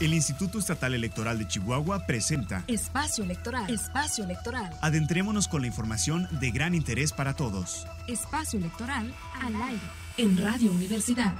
El Instituto Estatal Electoral de Chihuahua presenta Espacio Electoral. Espacio Electoral. Adentrémonos con la información de gran interés para todos. Espacio Electoral al aire en Radio Universidad.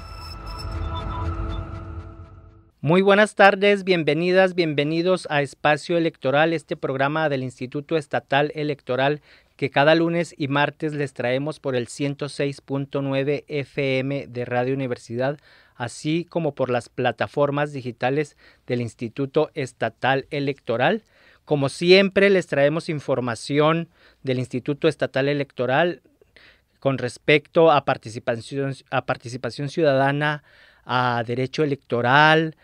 Muy buenas tardes, bienvenidas, bienvenidos a Espacio Electoral, este programa del Instituto Estatal Electoral que cada lunes y martes les traemos por el 106.9 FM de Radio Universidad, así como por las plataformas digitales del Instituto Estatal Electoral. Como siempre, les traemos información del Instituto Estatal Electoral con respecto a participación ciudadana, a derecho electoral,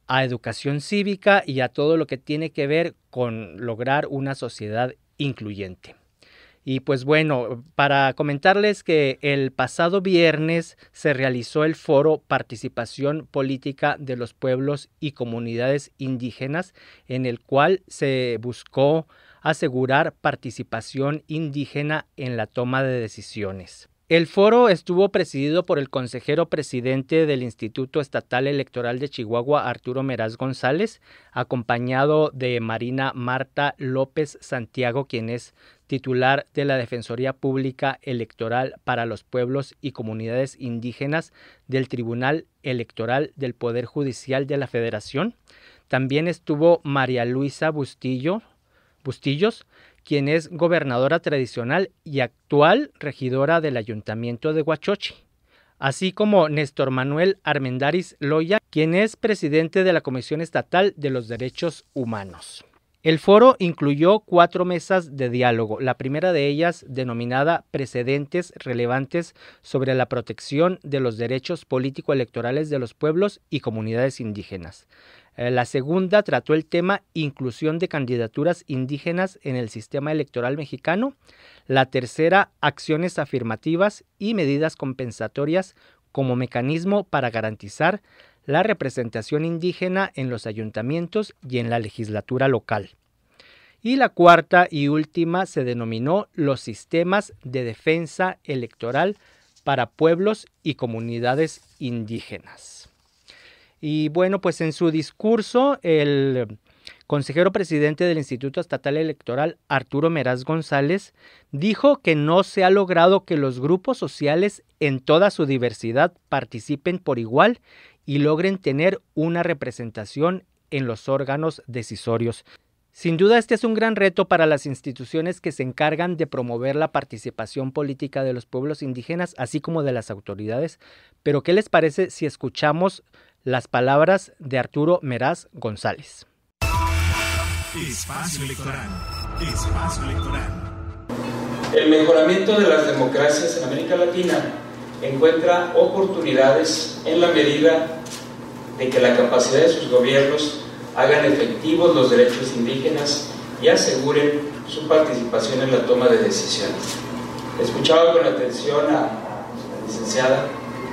a educación cívica y a todo lo que tiene que ver con lograr una sociedad incluyente. Y pues bueno, para comentarles que el pasado viernes se realizó el foro Participación Política de los Pueblos y Comunidades Indígenas, en el cual se buscó asegurar participación indígena en la toma de decisiones. El foro estuvo presidido por el consejero presidente del Instituto Estatal Electoral de Chihuahua, Arturo Meraz González, acompañado de Marina Marta López Santiago, quien es titular de la Defensoría Pública Electoral para los Pueblos y Comunidades Indígenas del Tribunal Electoral del Poder Judicial de la Federación. También estuvo María Luisa Bustillos, quien es gobernadora tradicional y actual regidora del Ayuntamiento de Huachochi, así como Néstor Manuel Armendáriz Loya, quien es presidente de la Comisión Estatal de los Derechos Humanos. El foro incluyó 4 mesas de diálogo, la primera de ellas denominada Precedentes relevantes sobre la protección de los derechos político-electorales de los pueblos y comunidades indígenas. La segunda trató el tema Inclusión de candidaturas indígenas en el sistema electoral mexicano. La tercera, Acciones afirmativas y medidas compensatorias como mecanismo para garantizar la representación indígena en los ayuntamientos y en la legislatura local. Y la cuarta y última se denominó Los sistemas de defensa electoral para pueblos y comunidades indígenas. Y bueno, pues en su discurso, el consejero presidente del Instituto Estatal Electoral, Arturo Meraz González, dijo que no se ha logrado que los grupos sociales en toda su diversidad participen por igual y logren tener una representación en los órganos decisorios. Sin duda, este es un gran reto para las instituciones que se encargan de promover la participación política de los pueblos indígenas, así como de las autoridades. Pero, ¿qué les parece si escuchamos las palabras de Arturo Meraz González? Espacio Electoral. Espacio Electoral. El mejoramiento de las democracias en América Latina encuentra oportunidades en la medida de que la capacidad de sus gobiernos hagan efectivos los derechos indígenas y aseguren su participación en la toma de decisiones. Escuchaba con atención a la licenciada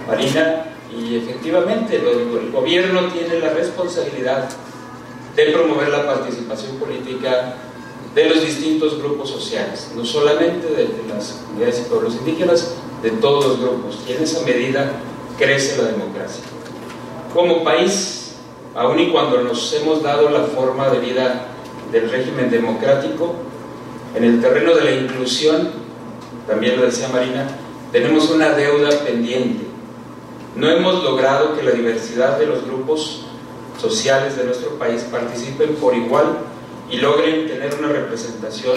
Marina y efectivamente el gobierno tiene la responsabilidad de promover la participación política de los distintos grupos sociales, no solamente de las comunidades y pueblos indígenas, de todos los grupos, y en esa medida crece la democracia. Como país, aun y cuando nos hemos dado la forma de vida del régimen democrático, en el terreno de la inclusión, también lo decía Marina, tenemos una deuda pendiente. No hemos logrado que la diversidad de los grupos sociales de nuestro país participen por igual y logren tener una representación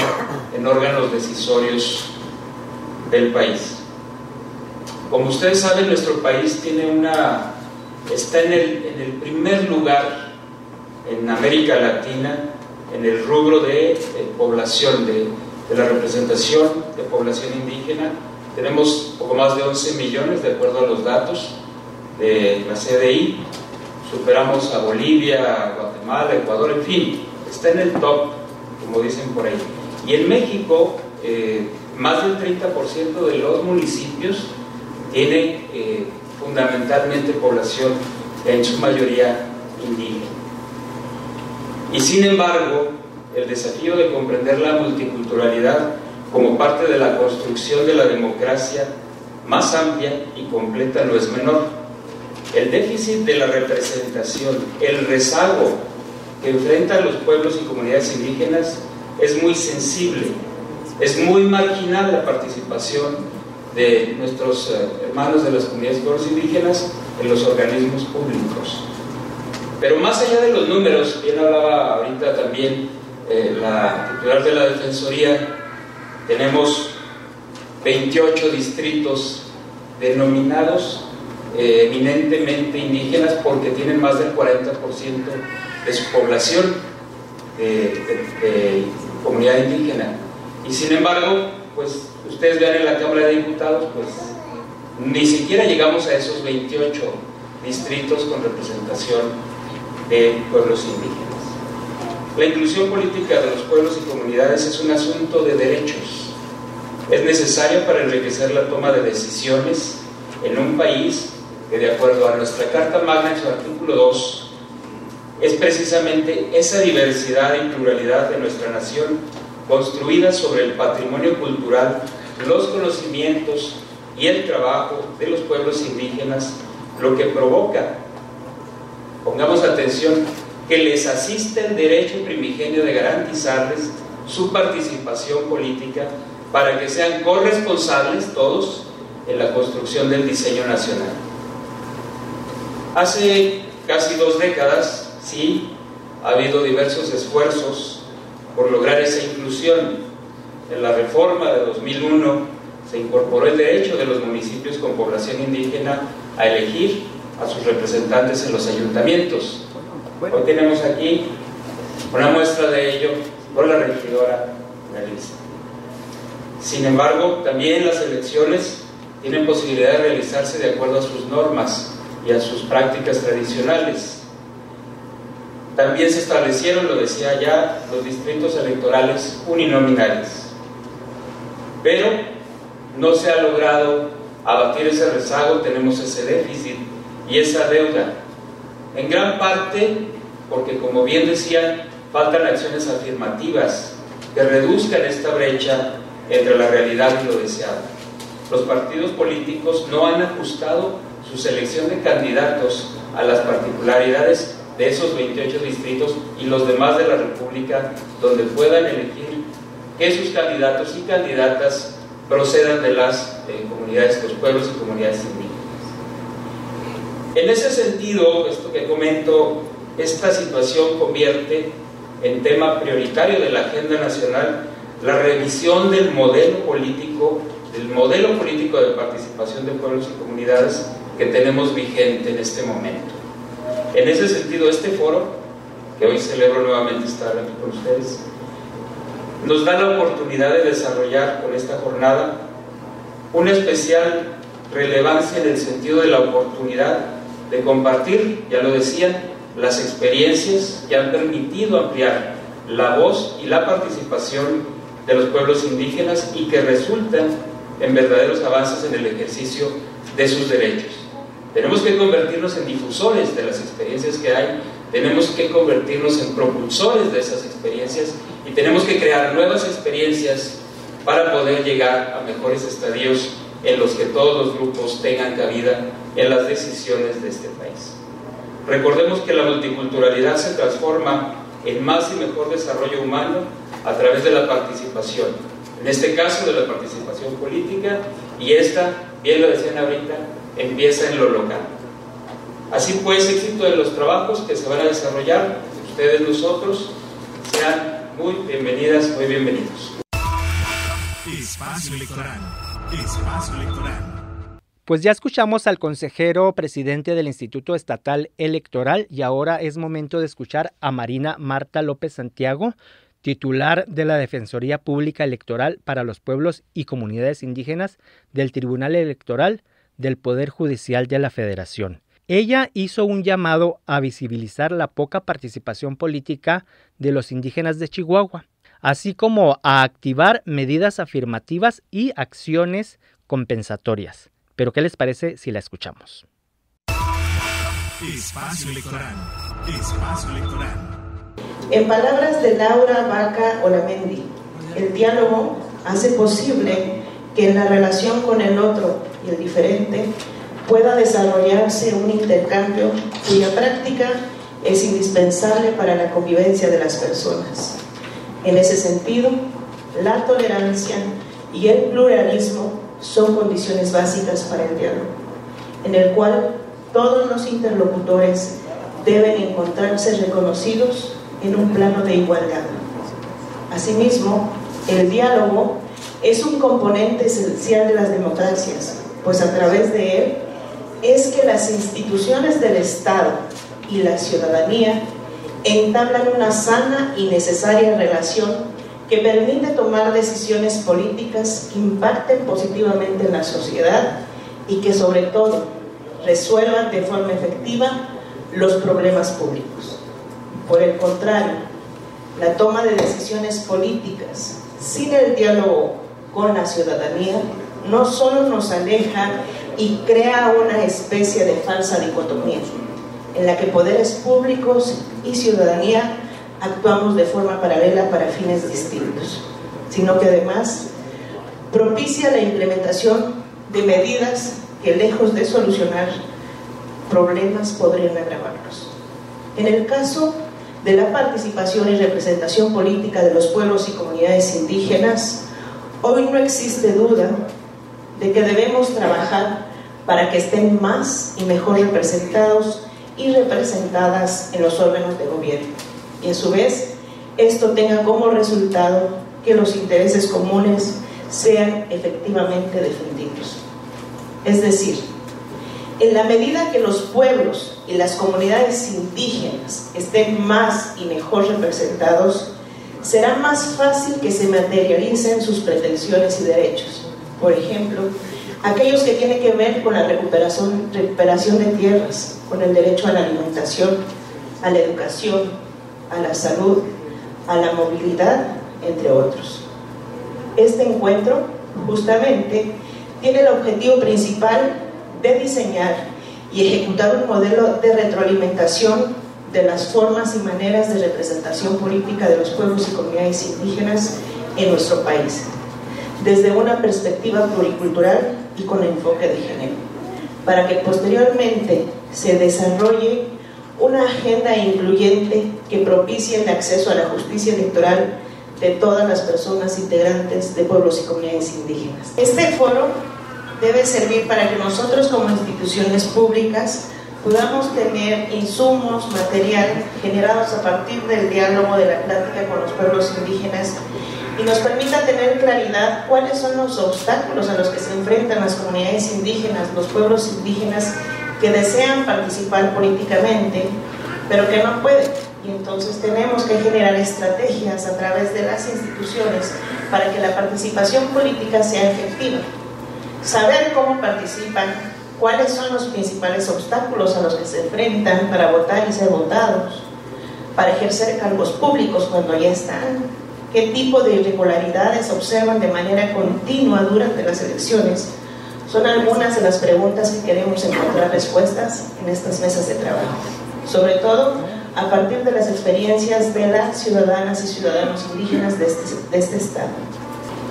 en órganos decisorios del país. Como ustedes saben, nuestro país está en el primer lugar en América Latina en el rubro de población, de la representación de población indígena. Tenemos poco más de 11 millones de acuerdo a los datos de la CDI. Superamos a Bolivia, a Guatemala, Ecuador, en fin, está en el top, como dicen por ahí. Y en México, más del 30% de los municipios tiene fundamentalmente población, en su mayoría indígena. Y sin embargo, el desafío de comprender la multiculturalidad como parte de la construcción de la democracia más amplia y completa no es menor. el déficit de la representación, el rezago que enfrentan los pueblos y comunidades indígenas es muy sensible, es muy marginal la participación de nuestros hermanos de las comunidades y pueblos indígenas en los organismos públicos. Pero más allá de los números, bien hablaba ahorita también la titular de la Defensoría, tenemos 28 distritos denominados eminentemente indígenas porque tienen más del 40% de su población de comunidad indígena. Y sin embargo, pues ustedes vean en la Cámara de Diputados, pues ni siquiera llegamos a esos 28 distritos con representación de pueblos indígenas. La inclusión política de los pueblos y comunidades es un asunto de derechos. Es necesario para enriquecer la toma de decisiones en un país que, de acuerdo a nuestra Carta Magna en su artículo 2, es precisamente esa diversidad y pluralidad de nuestra nación construida sobre el patrimonio cultural, los conocimientos y el trabajo de los pueblos indígenas lo que provoca, pongamos atención, que les asiste el derecho primigenio de garantizarles su participación política para que sean corresponsables todos en la construcción del diseño nacional. Hace casi 2 décadas, sí, ha habido diversos esfuerzos por lograr esa inclusión. En la reforma de 2001 se incorporó el derecho de los municipios con población indígena a elegir a sus representantes en los ayuntamientos. Hoy tenemos aquí una muestra de ello con la regidora Melissa. Sin embargo, también las elecciones tienen posibilidad de realizarse de acuerdo a sus normas y a sus prácticas tradicionales. También se establecieron, lo decía ya, los distritos electorales uninominales. Pero no se ha logrado abatir ese rezago, tenemos ese déficit y esa deuda. En gran parte porque, como bien decían, faltan acciones afirmativas que reduzcan esta brecha entre la realidad y lo deseado. Los partidos políticos no han ajustado su selección de candidatos a las particularidades de esos 28 distritos y los demás de la República, donde puedan elegir que sus candidatos y candidatas procedan de las comunidades, los pueblos y comunidades indígenas. En ese sentido, esto que comento, esta situación convierte en tema prioritario de la agenda nacional la revisión del modelo político de participación de pueblos y comunidades que tenemos vigente en este momento. En ese sentido, este foro, que hoy celebro nuevamente estar aquí con ustedes, nos da la oportunidad de desarrollar con esta jornada una especial relevancia en el sentido de la oportunidad de compartir, ya lo decía, las experiencias que han permitido ampliar la voz y la participación de los pueblos indígenas y que resultan en verdaderos avances en el ejercicio de sus derechos. Tenemos que convertirnos en difusores de las experiencias que hay, tenemos que convertirnos en propulsores de esas experiencias y tenemos que crear nuevas experiencias para poder llegar a mejores estadios en los que todos los grupos tengan cabida en las decisiones de este país. Recordemos que la multiculturalidad se transforma en más y mejor desarrollo humano a través de la participación, en este caso de la participación política, y esta, bien lo decían ahorita, empieza en lo local. Así pues, éxito de los trabajos que se van a desarrollar, ustedes, nosotros, sean muy bienvenidas, muy bienvenidos. Espacio Electoral. Espacio Electoral. Pues ya escuchamos al consejero presidente del Instituto Estatal Electoral y ahora es momento de escuchar a Marina Marta López Santiago, titular de la Defensoría Pública Electoral para los Pueblos y Comunidades Indígenas del Tribunal Electoral del Poder Judicial de la Federación. Ella hizo un llamado a visibilizar la poca participación política de los indígenas de Chihuahua, así como a activar medidas afirmativas y acciones compensatorias. Pero ¿qué les parece si la escuchamos? Espacio Electoral. Espacio Electoral. En palabras de Laura Vaca Olamendi, el diálogo hace posible que en la relación con el otro y el diferente pueda desarrollarse un intercambio cuya práctica es indispensable para la convivencia de las personas. En ese sentido, la tolerancia y el pluralismo son condiciones básicas para el diálogo, en el cual todos los interlocutores deben encontrarse reconocidos en un plano de igualdad. Asimismo, el diálogo es un componente esencial de las democracias, pues a través de él es que las instituciones del Estado y la ciudadanía entablan una sana y necesaria relación que permite tomar decisiones políticas que impacten positivamente en la sociedad y que sobre todo resuelvan de forma efectiva los problemas públicos. Por el contrario, la toma de decisiones políticas sin el diálogo con la ciudadanía no solo nos aleja y crea una especie de falsa dicotomía en la que poderes públicos y ciudadanía actuamos de forma paralela para fines distintos, sino que además propicia la implementación de medidas que, lejos de solucionar problemas, podrían agravarlos. En el caso de la participación y representación política de los pueblos y comunidades indígenas, hoy no existe duda de que debemos trabajar para que estén más y mejor representados y representadas en los órganos de gobierno, y a su vez esto tenga como resultado que los intereses comunes sean efectivamente defendidos. Es decir, en la medida que los pueblos y las comunidades indígenas estén más y mejor representados, será más fácil que se materialicen sus pretensiones y derechos. Por ejemplo, aquellos que tienen que ver con la recuperación de tierras, con el derecho a la alimentación, a la educación, a la salud, a la movilidad, entre otros. Este encuentro, justamente, tiene el objetivo principal de diseñar y ejecutar un modelo de retroalimentación de las formas y maneras de representación política de los pueblos y comunidades indígenas en nuestro país, desde una perspectiva pluricultural y con enfoque de género, para que posteriormente se desarrolle una agenda incluyente que propicie el acceso a la justicia electoral de todas las personas integrantes de pueblos y comunidades indígenas. Este foro debe servir para que nosotros como instituciones públicas podamos tener insumos, material generados a partir del diálogo, de la plática con los pueblos indígenas, y nos permita tener claridad cuáles son los obstáculos a los que se enfrentan las comunidades indígenas, los pueblos indígenas que desean participar políticamente, pero que no pueden. Y entonces tenemos que generar estrategias a través de las instituciones para que la participación política sea efectiva. Saber cómo participan, cuáles son los principales obstáculos a los que se enfrentan para votar y ser votados, para ejercer cargos públicos cuando ya están, qué tipo de irregularidades observan de manera continua durante las elecciones, son algunas de las preguntas que queremos encontrar respuestas en estas mesas de trabajo, sobre todo a partir de las experiencias de las ciudadanas y ciudadanos indígenas de este estado.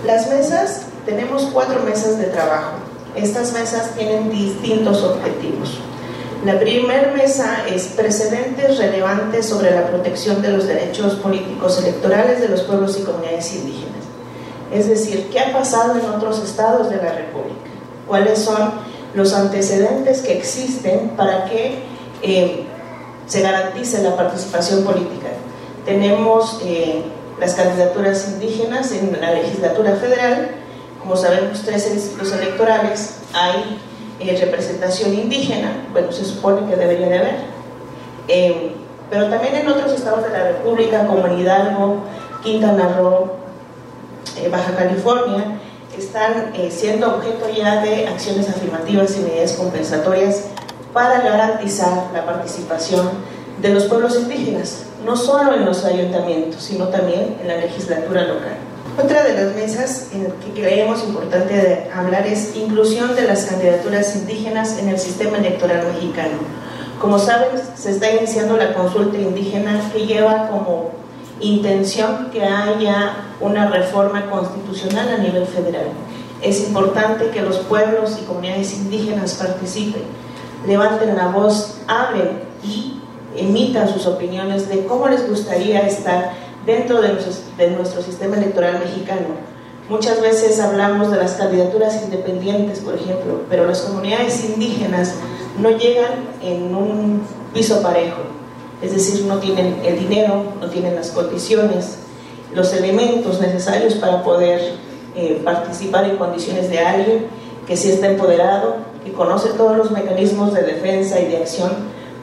Las mesas, tenemos 4 mesas de trabajo. Estas mesas tienen distintos objetivos. La primera mesa es precedentes relevantes sobre la protección de los derechos políticos electorales de los pueblos y comunidades indígenas. Es decir, ¿qué ha pasado en otros estados de la República? ¿Cuáles son los antecedentes que existen para que se garantice la participación política? Tenemos las candidaturas indígenas en la legislatura federal. Como sabemos, 13 distritos electorales, hay representación indígena, bueno, se supone que debería de haber, pero también en otros estados de la República, como en Hidalgo, Quintana Roo, Baja California, están siendo objeto ya de acciones afirmativas y medidas compensatorias para garantizar la participación de los pueblos indígenas, no solo en los ayuntamientos, sino también en la legislatura local. Otra de las mesas en que creemos importante hablar es inclusión de las candidaturas indígenas en el sistema electoral mexicano. Como saben, se está iniciando la consulta indígena que lleva como intención que haya una reforma constitucional a nivel federal. Es importante que los pueblos y comunidades indígenas participen, levanten la voz, hablen y emitan sus opiniones de cómo les gustaría estar dentro de nuestro sistema electoral mexicano. Muchas veces hablamos de las candidaturas independientes, por ejemplo, pero las comunidades indígenas no llegan en un piso parejo, es decir, no tienen el dinero, no tienen las condiciones, los elementos necesarios para poder participar en condiciones de alguien que sí está empoderado, que conoce todos los mecanismos de defensa y de acción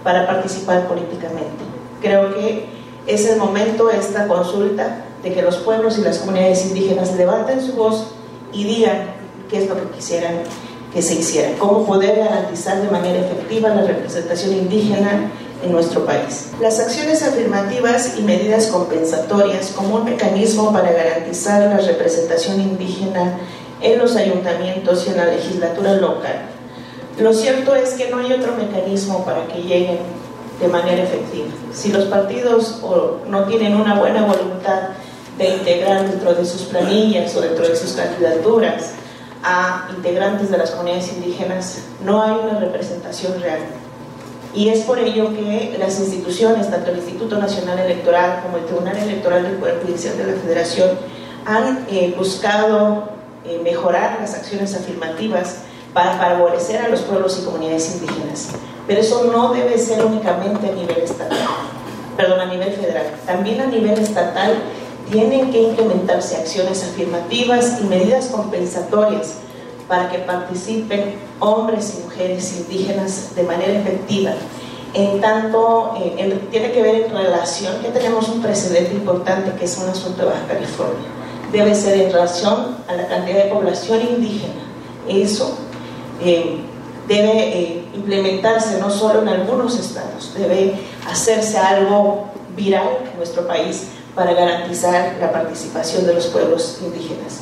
para participar políticamente. Creo que es el momento, esta consulta, de que los pueblos y las comunidades indígenas levanten su voz y digan qué es lo que quisieran que se hiciera, cómo poder garantizar de manera efectiva la representación indígena en nuestro país. Las acciones afirmativas y medidas compensatorias como un mecanismo para garantizar la representación indígena en los ayuntamientos y en la legislatura local. Lo cierto es que no hay otro mecanismo para que lleguen de manera efectiva. Si los partidos no tienen una buena voluntad de integrar dentro de sus planillas o dentro de sus candidaturas a integrantes de las comunidades indígenas, no hay una representación real. Y es por ello que las instituciones, tanto el Instituto Nacional Electoral como el Tribunal Electoral del Poder Judicial de la Federación, han buscado mejorar las acciones afirmativas para favorecer a los pueblos y comunidades indígenas. Pero eso no debe ser únicamente a nivel a nivel federal. También a nivel estatal tienen que implementarse acciones afirmativas y medidas compensatorias para que participen hombres y mujeres indígenas de manera efectiva. En tanto, tiene que ver en relación, ya tenemos un precedente importante que es un asunto de Baja California. Debe ser en relación a la cantidad de población indígena. Eso debe implementarse no solo en algunos estados, debe hacerse algo viral en nuestro país para garantizar la participación de los pueblos indígenas.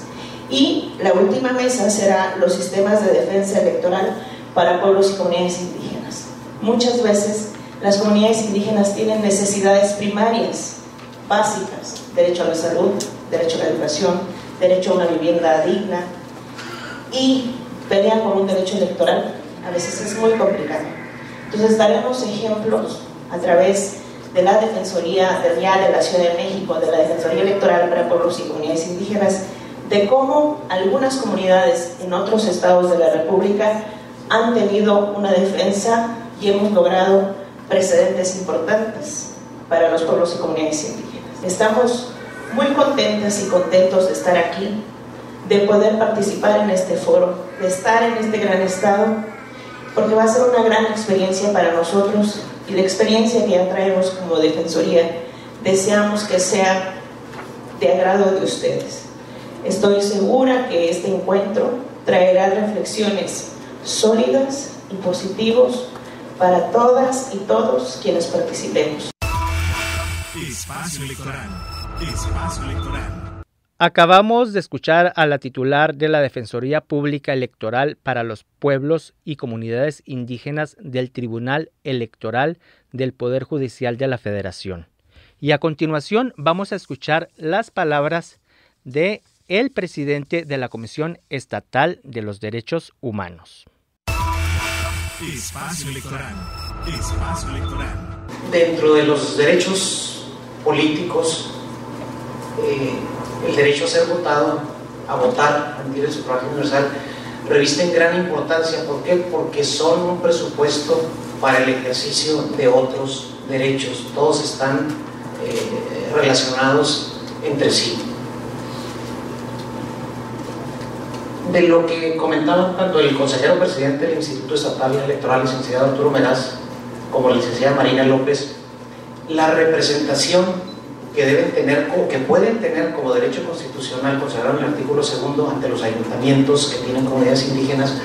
Y la última mesa será los sistemas de defensa electoral para pueblos y comunidades indígenas. Muchas veces las comunidades indígenas tienen necesidades primarias, básicas: derecho a la salud, derecho a la educación, derecho a una vivienda digna, y pelean por un derecho electoral. A veces es muy complicado. Entonces daremos ejemplos a través de la Defensoría de la Ciudad de México, de la Defensoría Electoral para Pueblos y Comunidades Indígenas, de cómo algunas comunidades en otros estados de la República han tenido una defensa y hemos logrado precedentes importantes para los pueblos y comunidades indígenas. Estamos muy contentas y contentos de estar aquí, de poder participar en este foro, de estar en este gran estado, porque va a ser una gran experiencia para nosotros, y la experiencia que ya traemos como Defensoría deseamos que sea de agrado de ustedes. Estoy segura que este encuentro traerá reflexiones sólidas y positivos para todas y todos quienes participemos. Espacio Electoral. Espacio Electoral. Acabamos de escuchar a la titular de la Defensoría Pública Electoral para los Pueblos y Comunidades Indígenas del Tribunal Electoral del Poder Judicial de la Federación. Y a continuación vamos a escuchar las palabras de el presidente de la Comisión Estatal de los Derechos Humanos. Espacio Electoral. Espacio Electoral. Dentro de los derechos políticos, el derecho a ser votado, a votar, a emitir el sufragio universal, revisten gran importancia. ¿Por qué? Porque son un presupuesto para el ejercicio de otros derechos. Todos están relacionados entre sí. De lo que comentaban tanto el consejero presidente del Instituto Estatal Electoral, licenciado Arturo Meraz, como la licenciada Marina López, la representación que deben tener, o que pueden tener como derecho constitucional consagrado en el artículo 2 ante los ayuntamientos que tienen comunidades indígenas,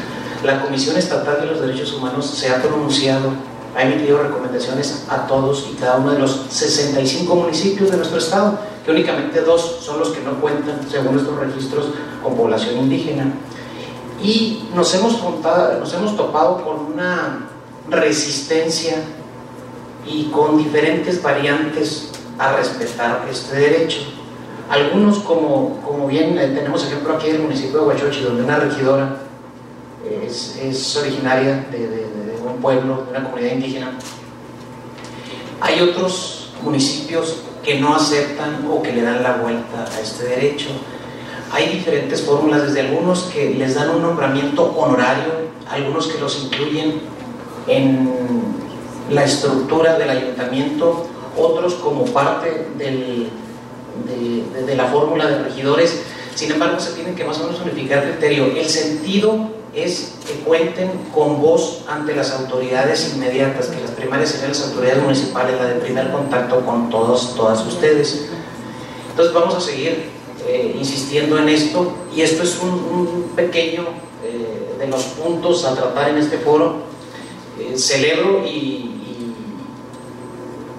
la Comisión Estatal de los Derechos Humanos se ha pronunciado, ha emitido recomendaciones a todos y cada uno de los 65 municipios de nuestro estado, que únicamente 2 son los que no cuentan, según nuestros registros, con población indígena. Y nos hemos topado con una resistencia y con diferentes variantes a respetar este derecho. Algunos, como bien tenemos ejemplo aquí del municipio de Huachochi, donde una regidora es originaria de un pueblo, de una comunidad indígena. Hay otros municipios que no aceptan o que le dan la vuelta a este derecho. Hay diferentes fórmulas, desde algunos que les dan un nombramiento honorario, algunos que los incluyen en la estructura del ayuntamiento, otros como parte de la fórmula de regidores. Sin embargo, se tienen que más o menos unificar criterio. El sentido es que cuenten con voz ante las autoridades inmediatas, que las primarias serían las autoridades municipales, la de primer contacto con todas ustedes. Entonces vamos a seguir insistiendo en esto, y esto es un pequeño de los puntos a tratar en este foro. Celebro y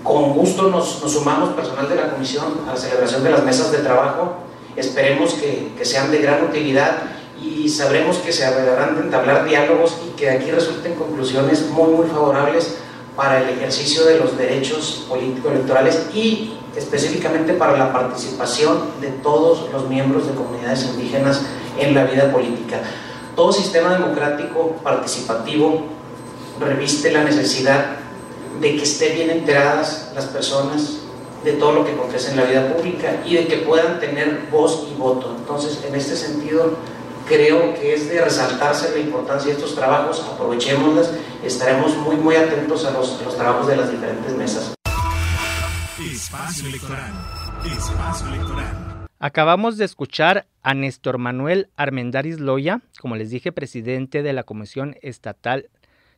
con gusto nos sumamos personal de la comisión a la celebración de las mesas de trabajo. Esperemos que sean de gran utilidad, y sabremos que se habrán de entablar diálogos y que de aquí resulten conclusiones muy favorables para el ejercicio de los derechos político-electorales y específicamente para la participación de todos los miembros de comunidades indígenas en la vida política. Todo sistema democrático participativo reviste la necesidad de que estén bien enteradas las personas de todo lo que acontece en la vida pública y de que puedan tener voz y voto. Entonces, en este sentido, creo que es de resaltarse la importancia de estos trabajos. Aprovechémoslas, estaremos muy atentos a los trabajos de las diferentes mesas. Espacio Electoral. Espacio Electoral. Acabamos de escuchar a Néstor Manuel Armendáriz Loya, como les dije, presidente de la Comisión Estatal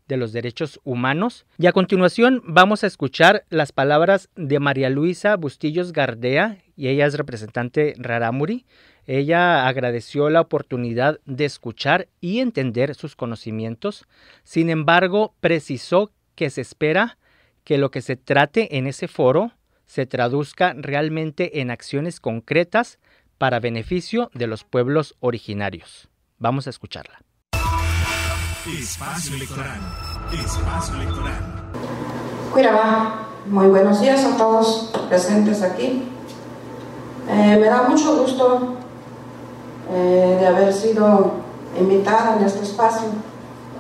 de los Derechos Humanos. Y a continuación vamos a escuchar las palabras de María Luisa Bustillos Gardea, y ella es representante Rarámuri. Ella agradeció la oportunidad de escuchar y entender sus conocimientos. Sin embargo, precisó que se espera que lo que se trate en ese foro se traduzca realmente en acciones concretas para beneficio de los pueblos originarios. Vamos a escucharla. Espacio Electoral. Espacio Electoral. Cuirabá, muy buenos días a todos presentes aquí. Me da mucho gusto de haber sido invitada en este espacio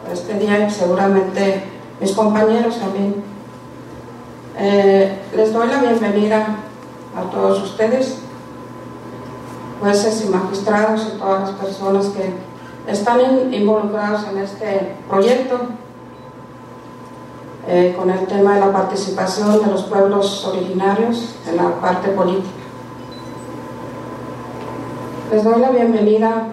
este día, y seguramente mis compañeros también. Les doy la bienvenida a todos ustedes, jueces y magistrados y todas las personas que están involucrados en este proyecto con el tema de la participación de los pueblos originarios en la parte política. Les doy la bienvenida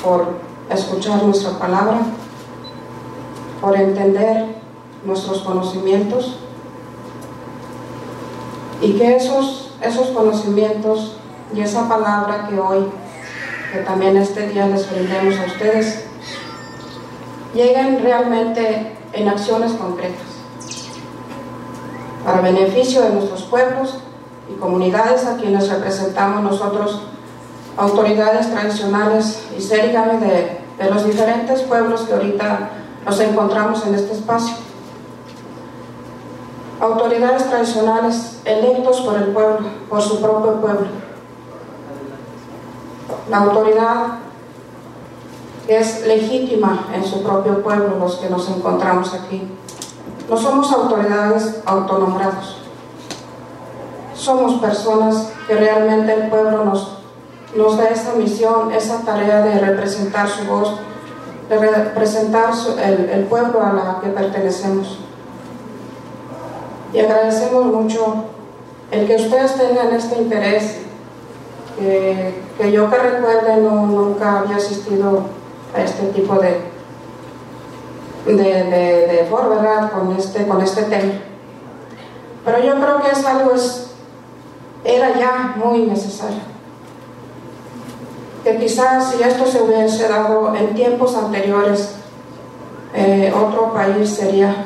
por escuchar nuestra palabra, por entender nuestros conocimientos, y que esos conocimientos y esa palabra que hoy, que también este día les brindemos a ustedes, lleguen realmente en acciones concretas para beneficio de nuestros pueblos y comunidades a quienes representamos nosotros, autoridades tradicionales y sérigame de los diferentes pueblos que ahorita nos encontramos en este espacio. Autoridades tradicionales electos por el pueblo, por su propio pueblo. La autoridad que es legítima en su propio pueblo, los que nos encontramos aquí. No somos autoridades autonombrados. Somos personas que realmente el pueblo nos da esa misión, esa tarea de representar su voz, de representar el pueblo a la que pertenecemos. Y agradecemos mucho el que ustedes tengan este interés, que yo que recuerde nunca había asistido a este tipo de foro, ¿verdad? Con este tema. Pero yo creo que es algo, era ya muy necesario. Que quizás si esto se hubiese dado en tiempos anteriores, otro país sería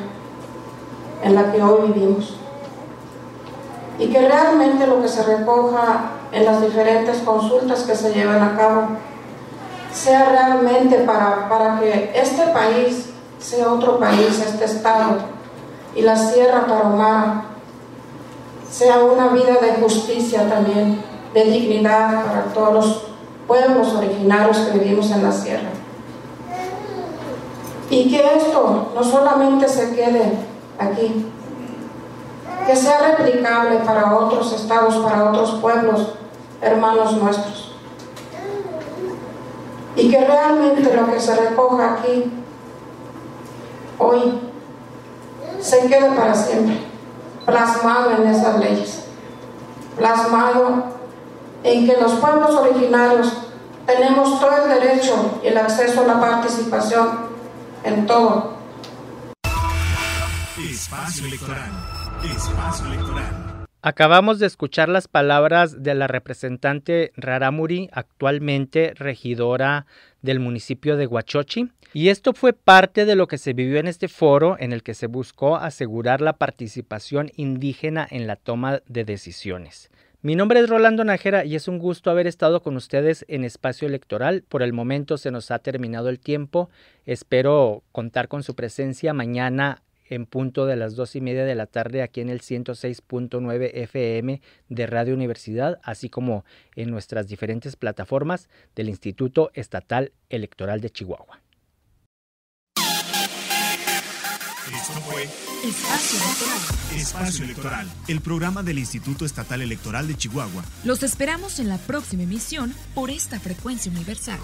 en la que hoy vivimos, y que realmente lo que se recoja en las diferentes consultas que se llevan a cabo sea realmente para que este país sea otro país, este estado y la Sierra Tarahumara sea una vida de justicia también, de dignidad para todos los pueblos originarios que vivimos en la sierra. Y que esto no solamente se quede aquí, que sea replicable para otros estados, para otros pueblos, hermanos nuestros. Y que realmente lo que se recoja aquí, hoy, se quede para siempre, plasmado en esas leyes, plasmado en que los pueblos originarios tenemos todo el derecho y el acceso a la participación en todo. Espacio Electoral. Espacio Electoral. Acabamos de escuchar las palabras de la representante Rarámuri, actualmente regidora del municipio de Huachochi, y esto fue parte de lo que se vivió en este foro en el que se buscó asegurar la participación indígena en la toma de decisiones. Mi nombre es Rolando Nájera y es un gusto haber estado con ustedes en Espacio Electoral. Por el momento se nos ha terminado el tiempo. Espero contar con su presencia mañana en punto de las 2:30 de la tarde aquí en el 106.9 FM de Radio Universidad, así como en nuestras diferentes plataformas del Instituto Estatal Electoral de Chihuahua. Esto fue Espacio Electoral. Espacio Electoral, el programa del Instituto Estatal Electoral de Chihuahua. Los esperamos en la próxima emisión por esta frecuencia universal.